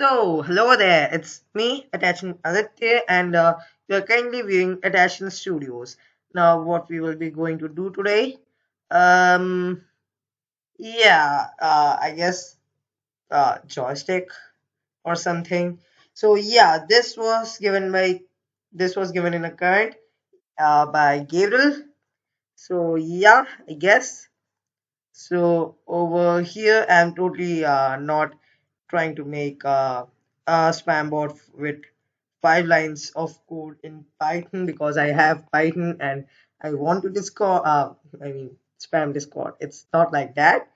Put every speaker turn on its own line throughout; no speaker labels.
So, hello there, it's me, Attachment Aditya, and you're kindly viewing Attachment Studios. Now, what we will be going to do today, um, I guess joystick or something. So, this was given in a card by Gabriel. So, I guess. So over here, I'm totally not trying to make a spam bot with 5 lines of code in Python because I have Python and I want to Discord. Spam Discord. It's not like that.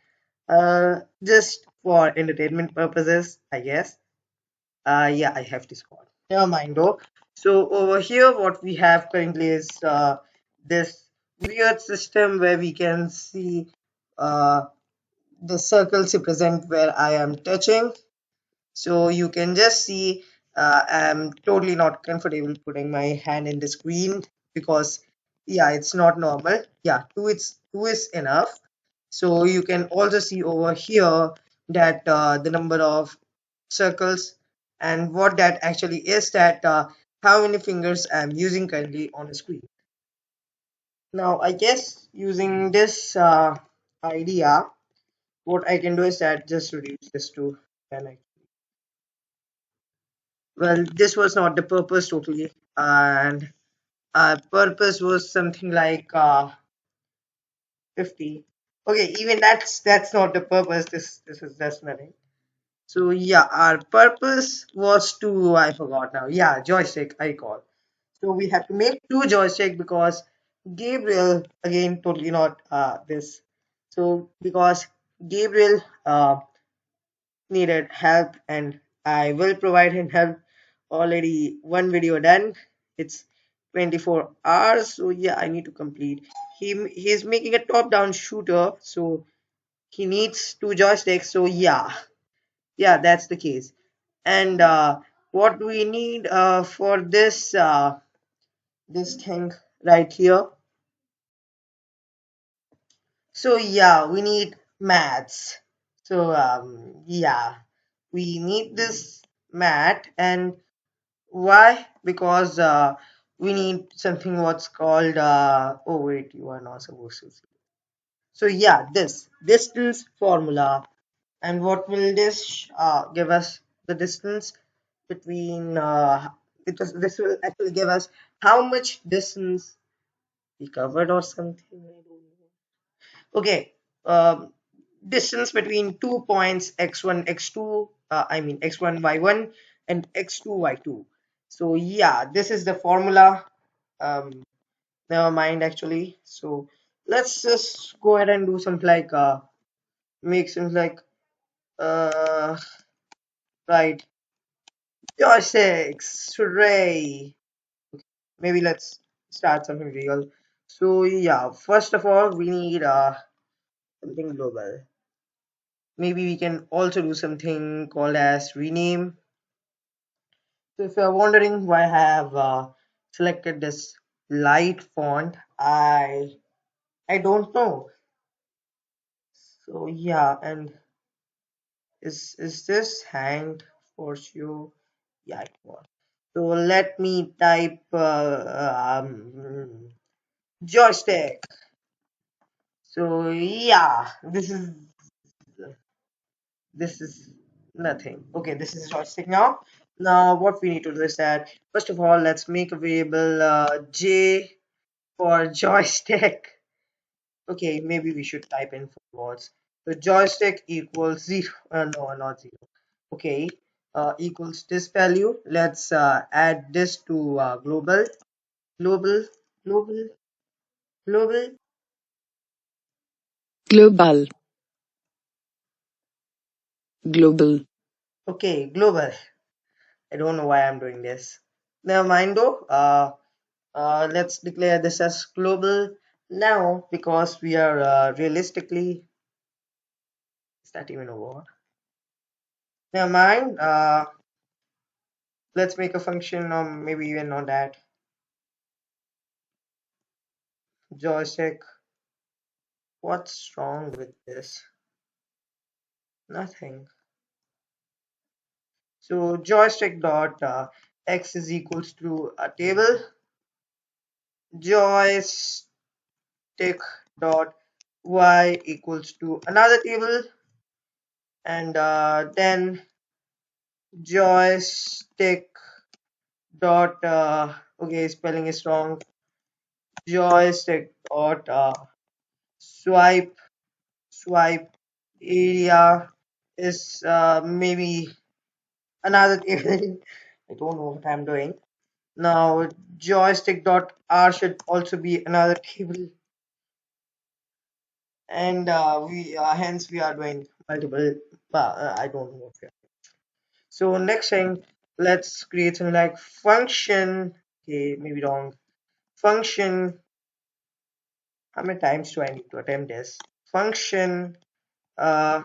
Just for entertainment purposes, I guess. I have Discord. Never mind though. So over here, what we have currently is this weird system where we can see uh, the circles represent where I am touching. So you can just see I'm totally not comfortable putting my hand in the screen because it's not normal. Two is enough. So you can also see over here that the number of circles and what that actually is that how many fingers I'm using currently on the screen. Now I guess using this idea what I can do is that just reduce this to 10. Well, this was not the purpose totally, and purpose was something like 50. Okay, even that's not the purpose. This is just nothing. So our purpose was to I forgot now. Yeah, joystick I call. So we have to make two joystick because Gabriel again totally not this. So because Gabriel needed help and I will provide him help. Already one video done. It's 24 hours, so I need to complete. He's making a top-down shooter, so he needs two joysticks. So that's the case. And what do we need for this thing right here? So we need maths. So we need this math and why? Because we need something what's called oh wait, you are not supposed to see. So this distance formula, and what will this give us? The distance between this will actually give us how much distance we covered or something. I don't know. Okay, um, distance between 2 points x1 x2 x1 y1 and x2 y2. So this is the formula. um Never mind actually. So let's just go ahead and do something like make something like uh right, Joysticks, hooray. Maybe let's start something real. So first of all we need something global. Maybe we can also do something called as rename. So if you're wondering why I have selected this light font, I don't know. So and is this hanged for you? Yeah, it was. So let me type joystick. So this is nothing. Okay, this is joystick now. Now what we need to do is that first of all let's make a variable J for joystick. Okay, maybe we should type in for words. So joystick equals zero. No, not zero. Okay, equals this value. Let's add this to global, global, global, global.
Global, global,
Okay, global. I don't know why I'm doing this. Never mind though. Let's declare this as global now because we are realistically. Is that even a word? Never mind. Let's make a function or maybe even on that joystick. What's wrong with this? Nothing. So joystick dot x is equals to a table. Joystick dot y equals to another table, and then joystick dot okay, spelling is wrong. Joystick dot swipe area is maybe another table. I don't know what I'm doing now. Joystick dot r should also be another table, and we hence we are doing multiple. I don't know what we are. So next thing, let's create something like function. Okay, maybe wrong. Function. How many times do I need to attempt this? Function uh,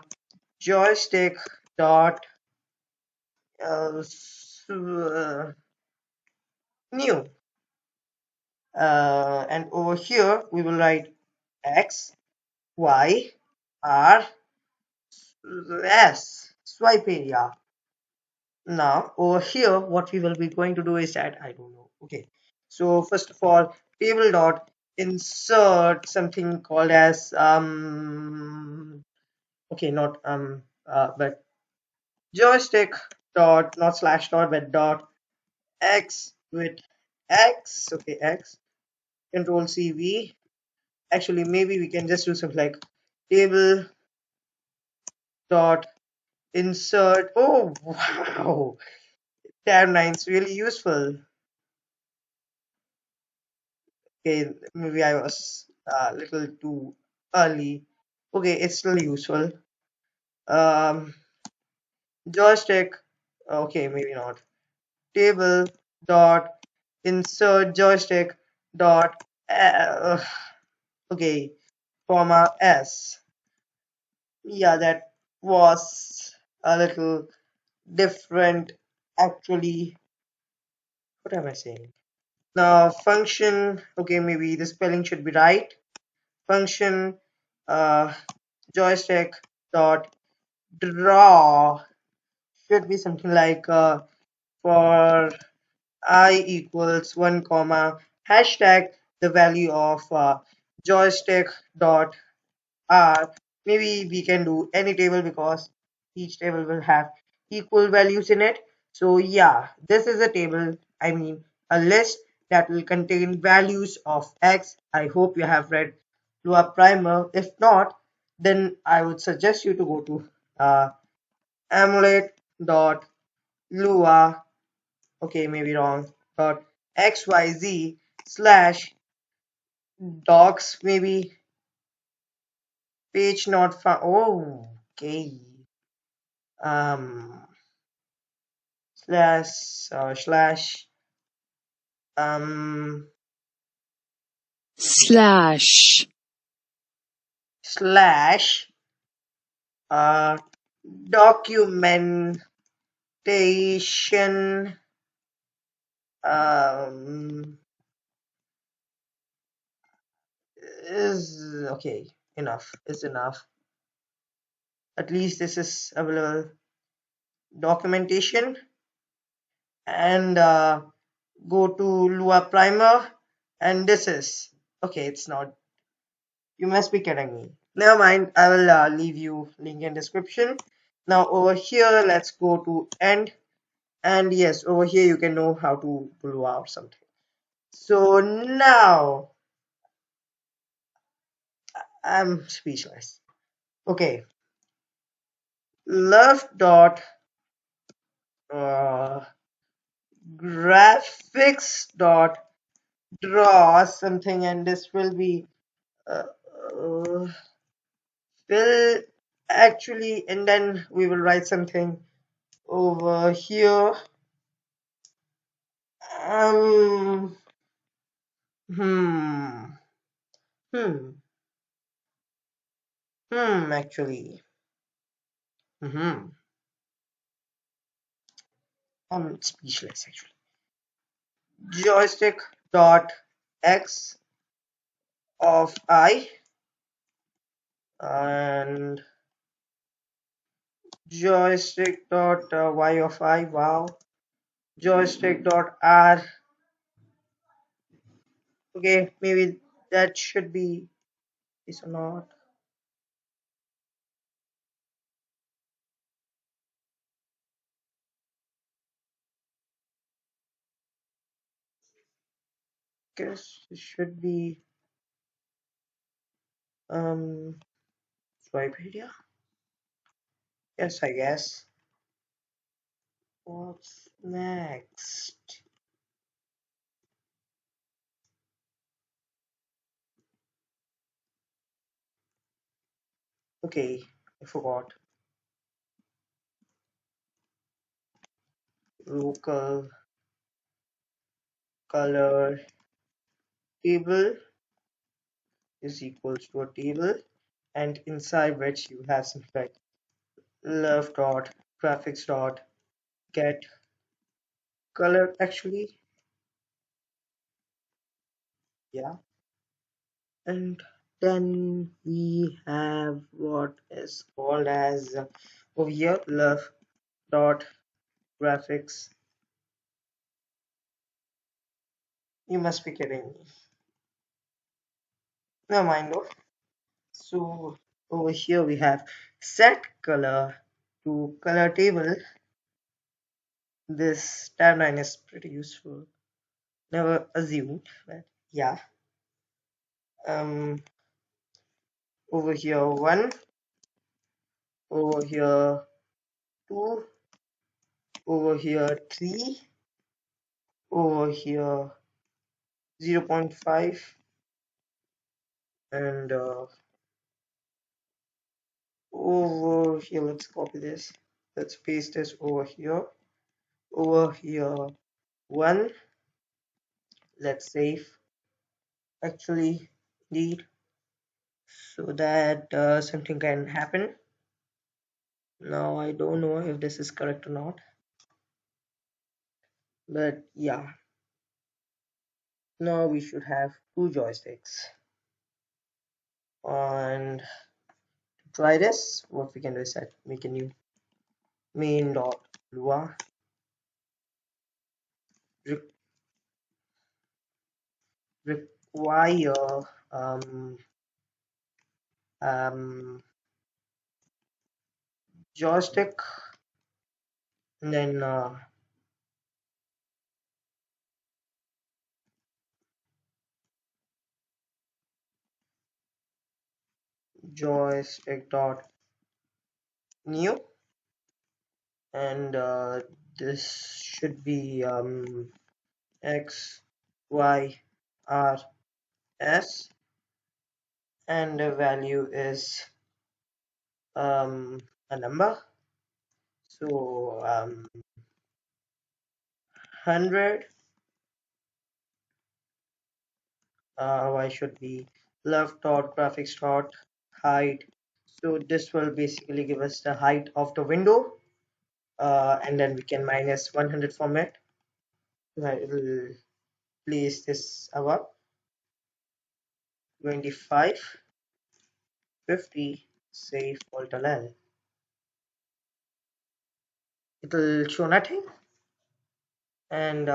joystick dot new, and over here we will write x y r s swipe area. Now over here what we will be going to do is that I don't know. Okay, so first of all, table dot insert something called as okay, not but joystick dot, not slash dot, but dot x with x. Okay, x, control cv. Actually maybe we can just do something like table dot insert. Oh wow, tab 9 is really useful. Okay, maybe I was a little too early. Okay, it's still useful. Um, joystick. Okay, maybe not. Table dot insert joystick dot okay, comma s. Yeah, that was a little different. Actually, what am I saying? Now function. Okay, maybe the spelling should be right. Function uh, joystick dot draw should be something like for I equals 1 comma hashtag the value of joystick dot r. Maybe we can do any table because each table will have equal values in it. So yeah, this is a table, I mean a list that will contain values of x. I hope you have read Lua Primer. If not, then I would suggest you to go to uh, amulet.lua, okay, maybe wrong, dot xyz slash docs, maybe page not found. Oh, okay. Um, slash um
slash
slash uh documentation um is okay. Enough is enough. At least this is available. Documentation, and go to Lua Primer, and this is okay. It's not. You must be kidding me. Never mind. I will leave you link in description. Now over here, let's go to end, and yes, over here you can know how to pull out something. So now I'm speechless. Okay, love dot uh, graphics dot draw something, and this will be uh, uh, will actually, and then we will write something over here. um hmm hmm actually, hmm I'm speechless actually. Joystick dot x of I, and joystick dot y of I. Wow. Joystick dot r. Okay, maybe that should be this or not. Guess it should be um Wikipedia. Yes, I guess. What's next? Okay, I forgot. Local color table is equals to a table, and inside which you have something like love dot graphics dot get color actually. Yeah. And then we have what is called as over here love dot graphics. You must be kidding me. No mind though. So over here we have set color to color table. This timeline is pretty useful. Never assumed, but yeah. Um, over here one, over here two, over here three, over here 0.5, and over here. Let's copy this. Let's paste this over here. Over here one. Let's save. Actually, indeed, so that something can happen. Now I don't know if this is correct or not, but yeah, now we should have two joysticks. And to try this, what we can do is that make a new main dot lua re- require um, um, joystick, and then joystick dot new, and this should be x y r s, and the value is a number. So 100 y should be left dot graphics dot height. So this will basically give us the height of the window, and then we can minus 100 from it. I will place this above 25, 50, save alt L. It will show nothing, and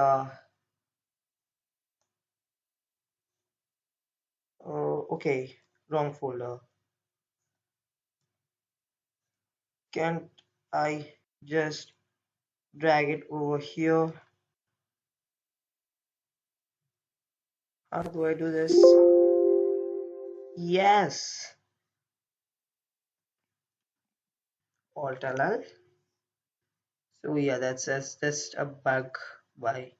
okay, wrong folder. Can't I just drag it over here? How do I do this? Yes, alt L. So yeah, that's just a bug. Why?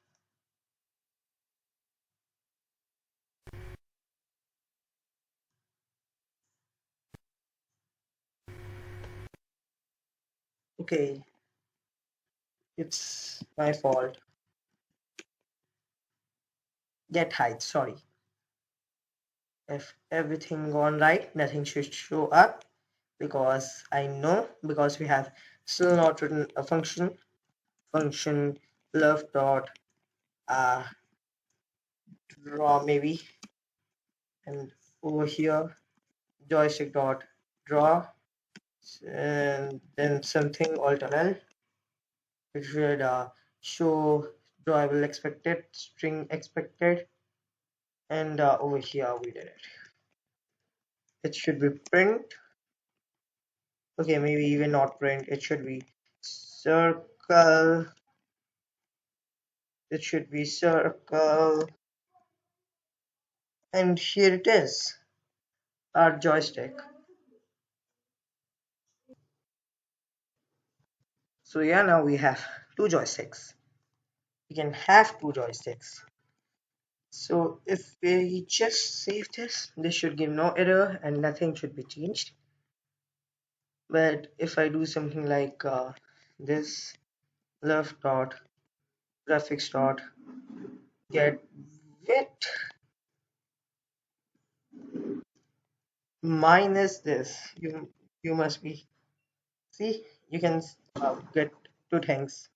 Okay, it's my fault. Get height. Sorry. If everything gone right, nothing should show up because I know because we have still not written a function love dot uh draw maybe, and over here joystick dot draw. and then something alternate. It should show drawable expected, string expected, and over here we did it. It should be print. Okay, maybe even not print. It should be circle. It should be circle. And here it is, our joystick. So yeah, now we have two joysticks. We can have two joysticks. So if we just save this should give no error and nothing should be changed. But if I do something like this, love dot graphics dot get width minus this, you must be, see, you can get two things.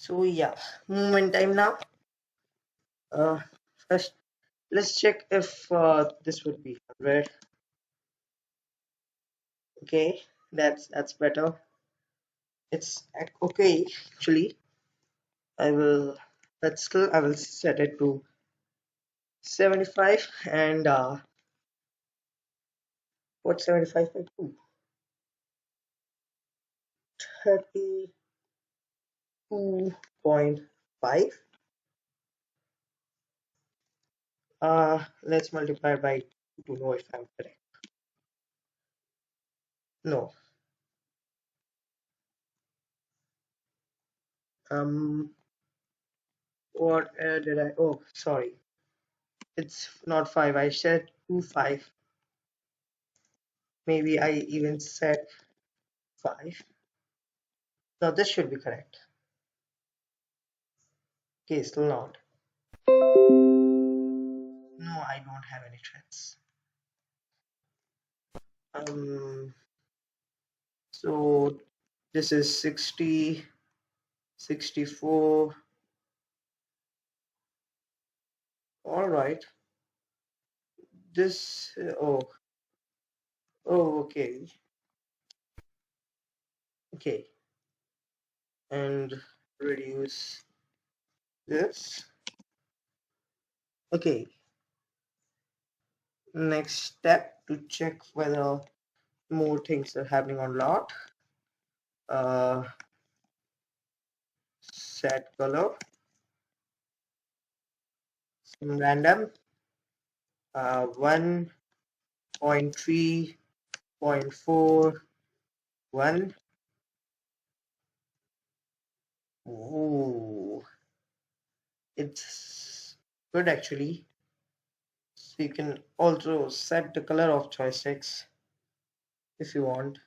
So yeah, movement time now. Uh, First, let's check if this would be 100. Okay, that's better. It's okay actually. I will, but still I will set it to 75 and what 75 by 2? 32.5. Let's multiply by 2 to know if I'm correct. No. Um, what did I? Oh, sorry. It's not 5. I said 2.5. Maybe I even said 5. Now this should be correct. Okay, still not. No, I don't have any threads. Um, so this is 60, 64. All right. This, oh, okay. Okay. And reduce this. Okay. Next step to check whether more things are happening or not. Uh, Set color, some random, 1.3.41. Ooh, it's good actually. So you can also set the color of joysticks if you want.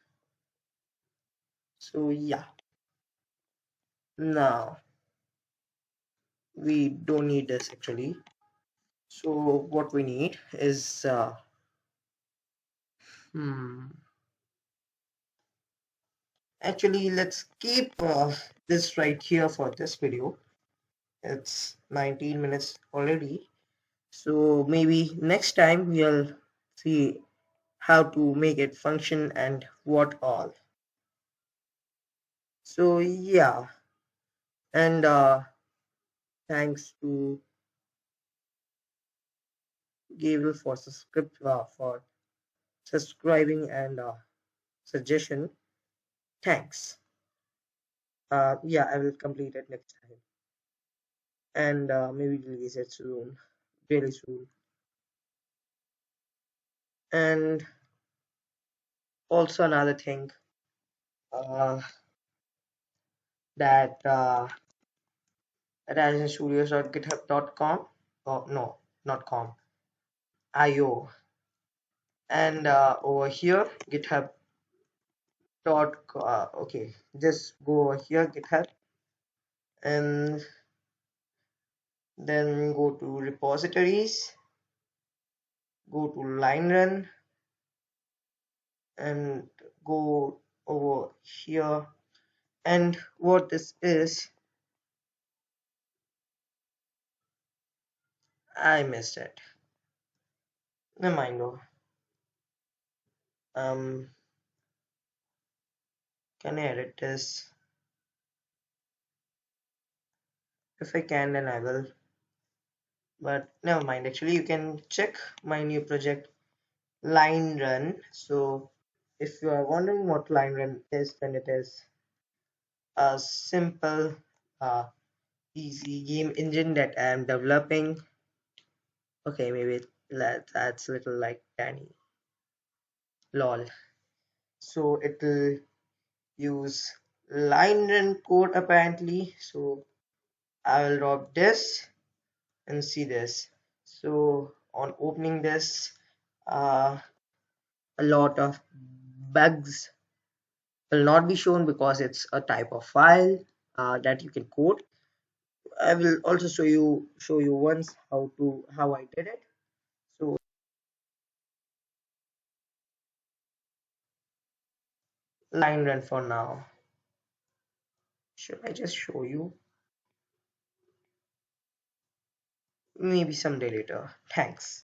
So yeah, now we don't need this actually. So what we need is hmm, actually let's keep this right here for this video. It's 19 minutes already. So maybe next time we'll see how to make it function and what all. So yeah, and thanks to Gabriel for for subscribing and suggestion. Thanks. Yeah, I will complete it next time and maybe release it soon, really soon. And also another thing, uh, that adityastudios.github.com. Oh no, not com. IO. And over here, GitHub Okay, just go over here, GitHub, and then go to repositories, go to line run, and go over here. And what this is, I missed it. Never mind though. Um, can I edit this? If I can, then I will. But never mind. Actually, you can check my new project, Line Run. So, if you are wondering what Line Run is, then it is a simple, uh, easy game engine that I am developing. Okay, maybe that's a little like Danny. Lol. So it will use line run code apparently. So I will drop this and see this. So on opening this, a lot of bugs will not be shown because it's a type of file that you can code. I will also show you once how I did it. So line run for now. Should I just show you? Maybe someday later. Thanks.